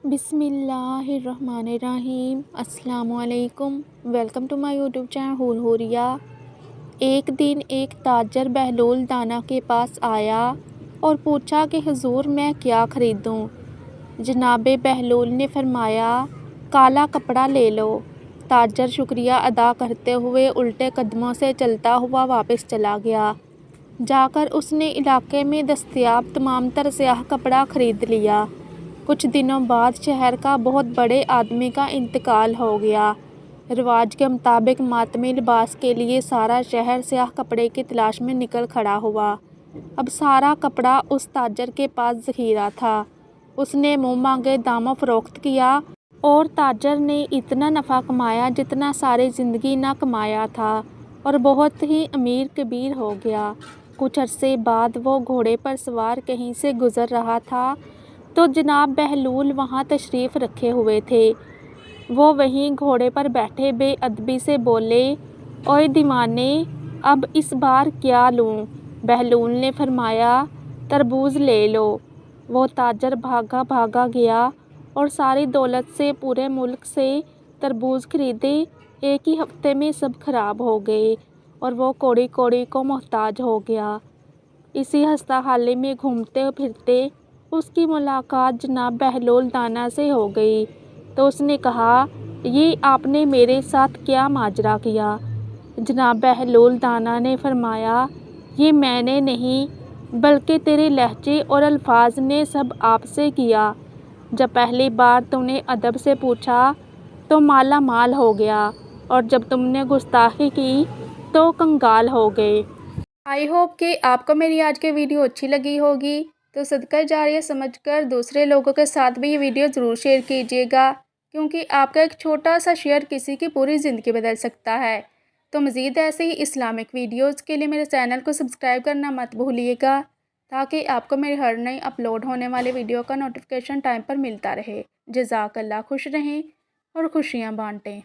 بسم اللہ الرحمن الرحیم۔ السلام علیکم۔ Welcome to my YouTube channel Hooria. ایک دن ایک تاجر بہلول دانا کے پاس آیا اور پوچھا کہ حضور میں کیا خریدوں؟ جناب بہلول نے فرمایا کالا کپڑا لے لو۔ تاجر شکریہ ادا کرتے ہوئے الٹے قدموں سے چلتا ہوا واپس چلا گیا۔ جا کر اس نے علاقے میں دستیاب تمام تر سیاہ کپڑا خرید لیا۔ کچھ دنوں بعد شہر کا بہت بڑے آدمی کا انتقال ہو گیا۔ رواج کے مطابق ماتمی لباس کے لیے سارا شہر سیاہ کپڑے کی تلاش میں نکل کھڑا ہوا۔ اب سارا کپڑا اس تاجر کے پاس ذخیرہ تھا۔ اس نے منہ مانگے داموں فروخت کیا اور تاجر نے اتنا نفع کمایا جتنا ساری زندگی نہ کمایا تھا اور بہت ہی امیر کبیر ہو گیا۔ کچھ عرصے بعد وہ گھوڑے پر سوار کہیں سے گزر رہا تھا تو جناب بہلول وہاں تشریف رکھے ہوئے تھے۔ وہ وہیں گھوڑے پر بیٹھے بے ادبی سے بولے، اوئے دیوانے، اب اس بار کیا لوں؟ بہلول نے فرمایا، تربوز لے لو۔ وہ تاجر بھاگا بھاگا گیا اور ساری دولت سے پورے ملک سے تربوز خریدے۔ ایک ہی ہفتے میں سب خراب ہو گئے اور وہ کوڑی کوڑی کو محتاج ہو گیا۔ اسی ہستہ حالی میں گھومتے پھرتے اس کی ملاقات جناب بہلول دانا سے ہو گئی تو اس نے کہا، یہ آپ نے میرے ساتھ کیا ماجرا کیا؟ جناب بہلول دانا نے فرمایا، یہ میں نے نہیں بلکہ تیرے لہجے اور الفاظ نے سب آپ سے کیا۔ جب پہلی بار تم نے ادب سے پوچھا تو مالا مال ہو گیا اور جب تم نے گستاخی کی تو کنگال ہو گئے۔ آئی ہوپ کہ آپ کو میری آج کی ویڈیو اچھی لگی ہوگی، تو صدقہ جاریہ سمجھ کر دوسرے لوگوں کے ساتھ بھی یہ ویڈیو ضرور شیئر کیجیے گا، کیونکہ آپ کا ایک چھوٹا سا شیئر کسی کی پوری زندگی بدل سکتا ہے۔ تو مزید ایسے ہی اسلامک ویڈیوز کے لیے میرے چینل کو سبسکرائب کرنا مت بھولیے گا، تاکہ آپ کو میری ہر نئی اپلوڈ ہونے والی ویڈیو کا نوٹیفیکیشن ٹائم پر ملتا رہے۔ جزاک اللہ، خوش رہیں اور خوشیاں بانٹیں۔